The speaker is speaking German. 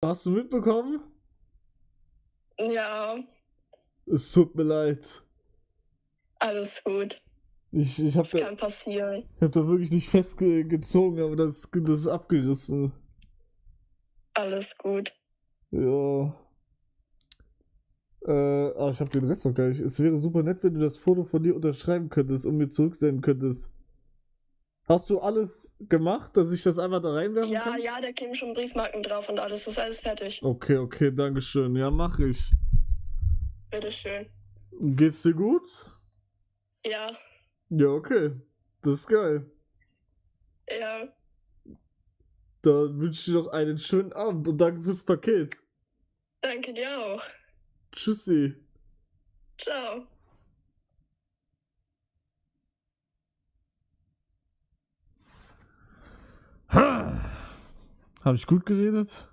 Hast du mitbekommen? Ja, Es tut mir leid. alles gut. Ich Das habe kann passieren. da wirklich nicht festgezogen, aber das ist abgerissen. Alles gut. Ja. Ich habe den Rest noch gar nicht. Es wäre super nett, wenn du das Foto von dir unterschreiben könntest und mir zurücksenden könntest. Hast du alles gemacht, dass ich das einfach da reinwerfen Ja, kann? ja, da kleben schon Briefmarken drauf und alles. Das ist alles fertig. Okay, okay, dankeschön. Ja, mach ich. Bitteschön. Geht's dir gut? Ja, Ja, okay. Das ist geil. ja. Dann wünsche ich dir noch einen schönen Abend und danke fürs Paket. Danke dir auch. Tschüssi. Ciao. Habe ich gut geredet?